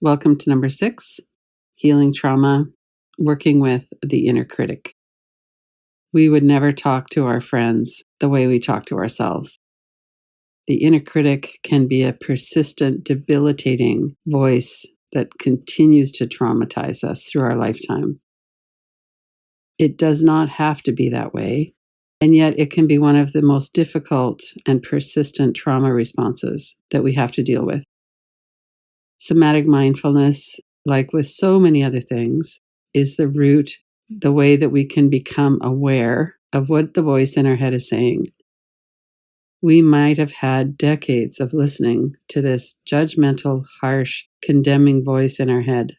Welcome to number 6, Healing Trauma, Working with the Inner Critic. We would never talk to our friends the way we talk to ourselves. The inner critic can be a persistent, debilitating voice that continues to traumatize us through our lifetime. It does not have to be that way, and yet it can be one of the most difficult and persistent trauma responses that we have to deal with. Somatic mindfulness, like with so many other things, is the root, the way that we can become aware of what the voice in our head is saying. We might have had decades of listening to this judgmental, harsh, condemning voice in our head.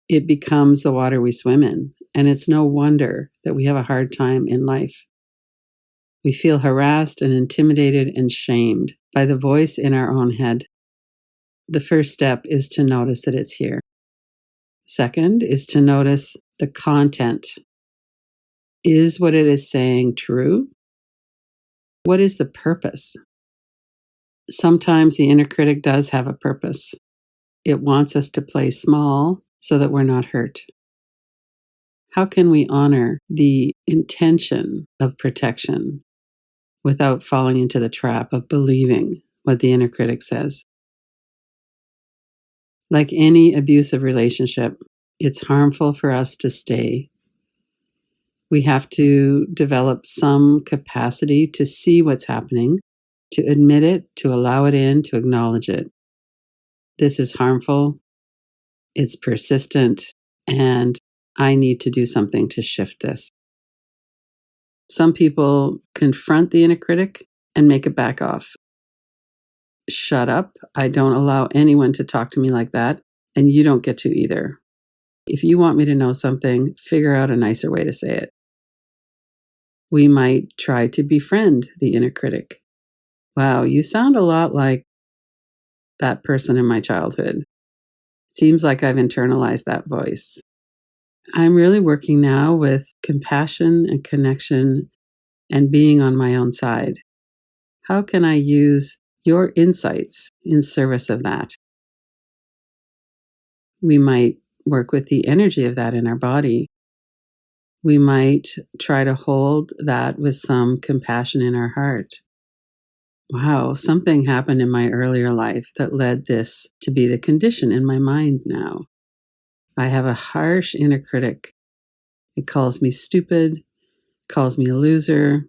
It becomes the water we swim in, and it's no wonder that we have a hard time in life. We feel harassed and intimidated and shamed by the voice in our own head. The first step is to notice that it's here. Second is to notice the content. Is what it is saying true? What is the purpose? Sometimes the inner critic does have a purpose. It wants us to play small so that we're not hurt. How can we honor the intention of protection without falling into the trap of believing what the inner critic says? Like any abusive relationship, it's harmful for us to stay. We have to develop some capacity to see what's happening, to admit it, to allow it in, to acknowledge it. This is harmful, it's persistent, and I need to do something to shift this. Some people confront the inner critic and make it back off. Shut up. I don't allow anyone to talk to me like that, and you don't get to either. If you want me to know something, figure out a nicer way to say it. We might try to befriend the inner critic. Wow, you sound a lot like that person in my childhood. It seems like I've internalized that voice. I'm really working now with compassion and connection and being on my own side. How can I use your insights in service of that? We might work with the energy of that in our body. We might try to hold that with some compassion in our heart. Wow, something happened in my earlier life that led this to be the condition in my mind now. I have a harsh inner critic. It calls me stupid, calls me a loser,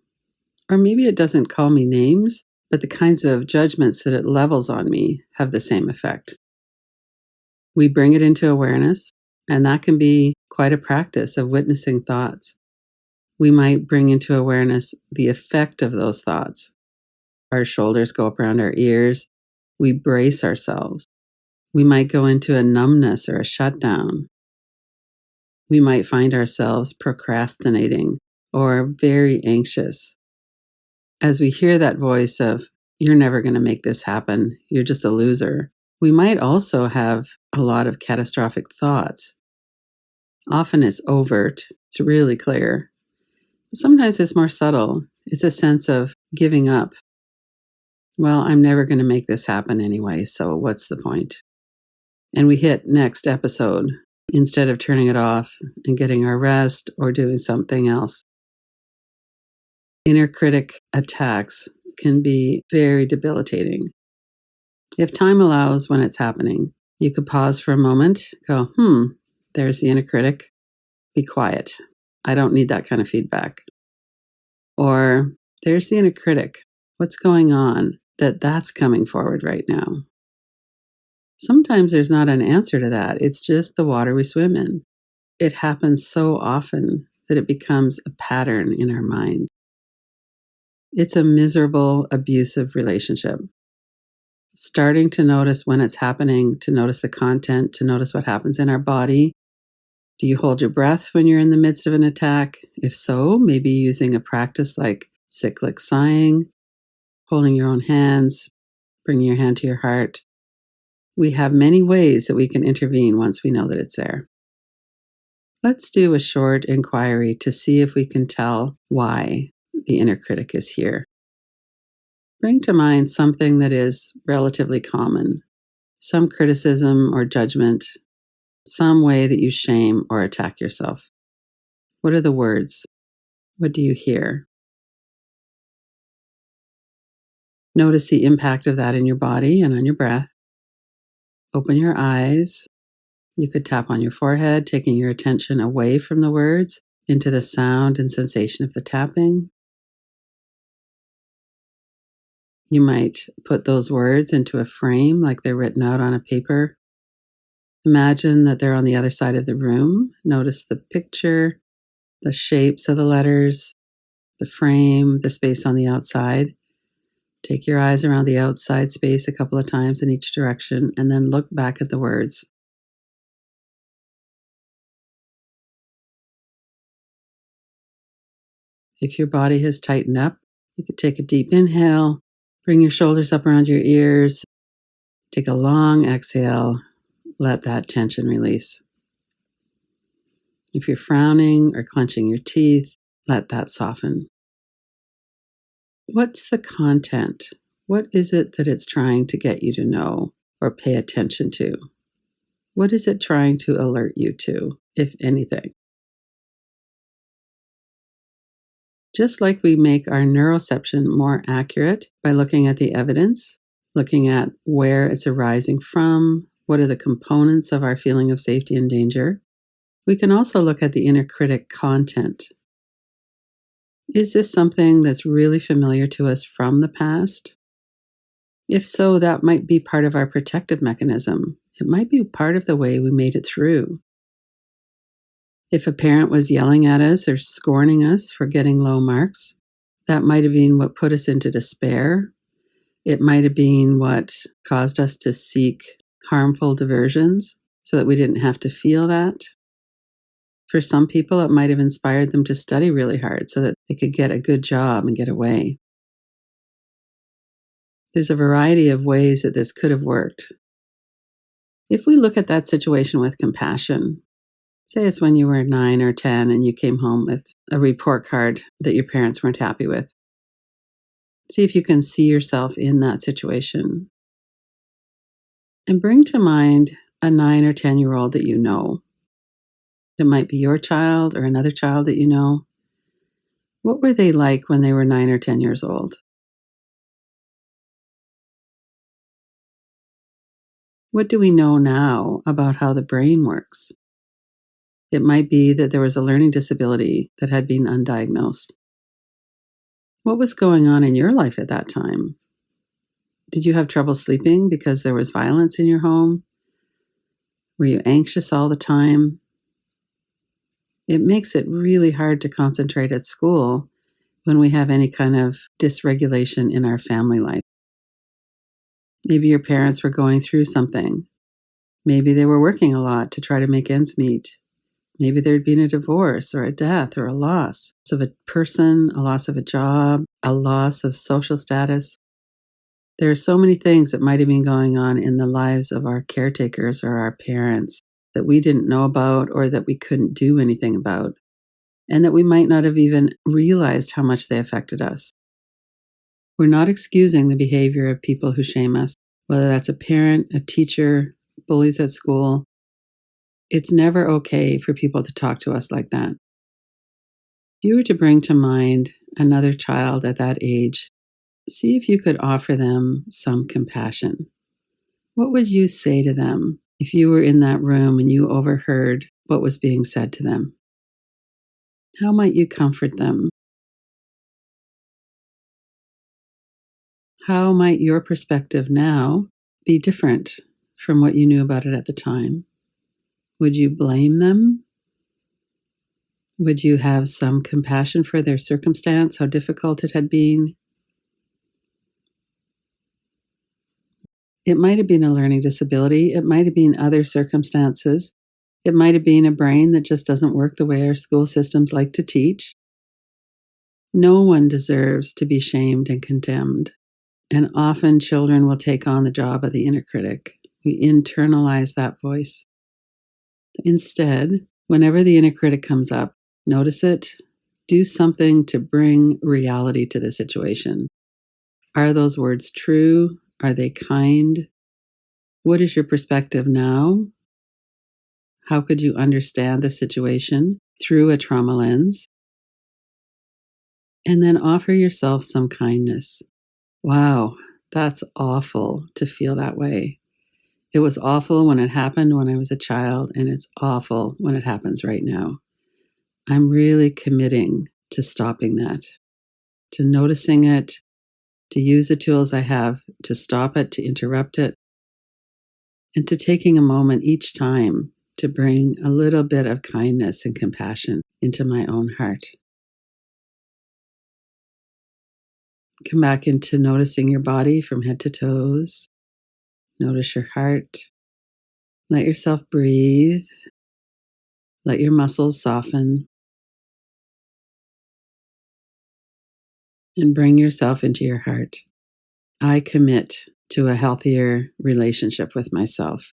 or maybe it doesn't call me names, but the kinds of judgments that it levels on me have the same effect. We bring it into awareness, and that can be quite a practice of witnessing thoughts. We might bring into awareness the effect of those thoughts. Our shoulders go up around our ears. We brace ourselves. We might go into a numbness or a shutdown. We might find ourselves procrastinating or very anxious. As we hear that voice of, you're never going to make this happen, you're just a loser, we might also have a lot of catastrophic thoughts. Often it's overt, it's really clear. Sometimes it's more subtle. It's a sense of giving up. Well, I'm never going to make this happen anyway, so what's the point? And we hit next episode instead of turning it off and getting our rest or doing something else. Inner critic attacks can be very debilitating. If time allows when it's happening, you could pause for a moment, go, there's the inner critic. Be quiet. I don't need that kind of feedback. Or there's the inner critic. What's going on that's coming forward right now? Sometimes there's not an answer to that. It's just the water we swim in. It happens so often that it becomes a pattern in our mind. It's a miserable, abusive relationship. Starting to notice when it's happening, to notice the content, to notice what happens in our body. Do you hold your breath when you're in the midst of an attack? If so, maybe using a practice like cyclic sighing, holding your own hands, bringing your hand to your heart. We have many ways that we can intervene once we know that it's there. Let's do a short inquiry to see if we can tell why the inner critic is here. Bring to mind something that is relatively common, some criticism or judgment, some way that you shame or attack yourself. What are the words? What do you hear? Notice the impact of that in your body and on your breath. Open your eyes. You could tap on your forehead, taking your attention away from the words into the sound and sensation of the tapping. You might put those words into a frame like they're written out on a paper. Imagine that they're on the other side of the room. Notice the picture, the shapes of the letters, the frame, the space on the outside. Take your eyes around the outside space a couple of times in each direction, and then look back at the words. If your body has tightened up, you could take a deep inhale, bring your shoulders up around your ears, take a long exhale, let that tension release. If you're frowning or clenching your teeth, let that soften. What's the content? What is it that it's trying to get you to know or pay attention to? What is it trying to alert you to, if anything? Just like we make our neuroception more accurate by looking at the evidence, looking at where it's arising from, what are the components of our feeling of safety and danger, we can also look at the inner critic content. Is this something that's really familiar to us from the past? If so, that might be part of our protective mechanism. It might be part of the way we made it through. If a parent was yelling at us or scorning us for getting low marks, that might have been what put us into despair. It might have been what caused us to seek harmful diversions so that we didn't have to feel that. For some people, it might have inspired them to study really hard so that they could get a good job and get away. There's a variety of ways that this could have worked. If we look at that situation with compassion, say it's when you were 9 or 10 and you came home with a report card that your parents weren't happy with. See if you can see yourself in that situation. And bring to mind a 9 or 10-year-old that you know. It might be your child or another child that you know. What were they like when they were 9 or 10 years old? What do we know now about how the brain works? It might be that there was a learning disability that had been undiagnosed. What was going on in your life at that time? Did you have trouble sleeping because there was violence in your home? Were you anxious all the time? It makes it really hard to concentrate at school when we have any kind of dysregulation in our family life. Maybe your parents were going through something. Maybe they were working a lot to try to make ends meet. Maybe there'd been a divorce or a death or a loss of a person, a loss of a job, a loss of social status. There are so many things that might have been going on in the lives of our caretakers or our parents that we didn't know about or that we couldn't do anything about, and that we might not have even realized how much they affected us. We're not excusing the behavior of people who shame us, whether that's a parent, a teacher, bullies at school. It's never okay for people to talk to us like that. If you were to bring to mind another child at that age, see if you could offer them some compassion. What would you say to them if you were in that room and you overheard what was being said to them? How might you comfort them? How might your perspective now be different from what you knew about it at the time? Would you blame them? Would you have some compassion for their circumstance, how difficult it had been? It might have been a learning disability. It might have been other circumstances. It might have been a brain that just doesn't work the way our school systems like to teach. No one deserves to be shamed and condemned. And often children will take on the job of the inner critic. We internalize that voice. Instead, whenever the inner critic comes up, notice it, do something to bring reality to the situation. Are those words true? Are they kind? What is your perspective now? How could you understand the situation through a trauma lens? And then offer yourself some kindness. Wow, that's awful to feel that way. It was awful when it happened when I was a child, and it's awful when it happens right now. I'm really committing to stopping that, to noticing it, to use the tools I have to stop it, to interrupt it, and to taking a moment each time to bring a little bit of kindness and compassion into my own heart. Come back into noticing your body from head to toes. Notice your heart. Let yourself breathe. Let your muscles soften. And bring yourself into your heart. I commit to a healthier relationship with myself.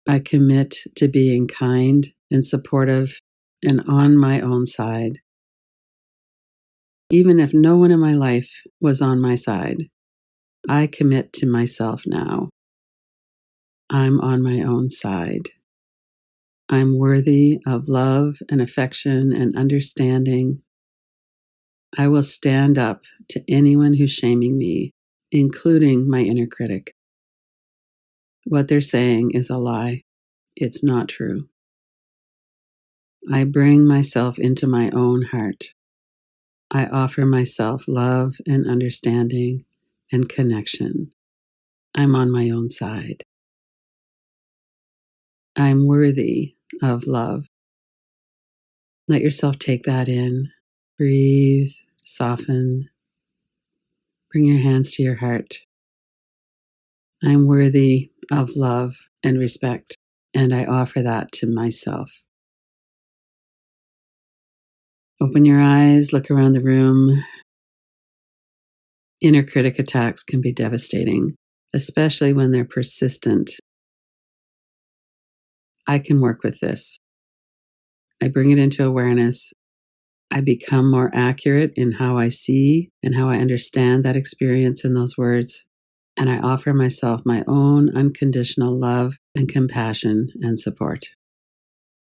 I commit to being kind and supportive and on my own side. Even if no one in my life was on my side, I commit to myself now. I'm on my own side. I'm worthy of love and affection and understanding. I will stand up to anyone who's shaming me, including my inner critic. What they're saying is a lie. It's not true. I bring myself into my own heart. I offer myself love and understanding and connection. I'm on my own side. I'm worthy of love. Let yourself take that in. Breathe, soften. Bring your hands to your heart. I'm worthy of love and respect, and I offer that to myself. Open your eyes, look around the room. Inner critic attacks can be devastating, especially when they're persistent. I can work with this. I bring it into awareness. I become more accurate in how I see and how I understand that experience in those words. And I offer myself my own unconditional love and compassion and support.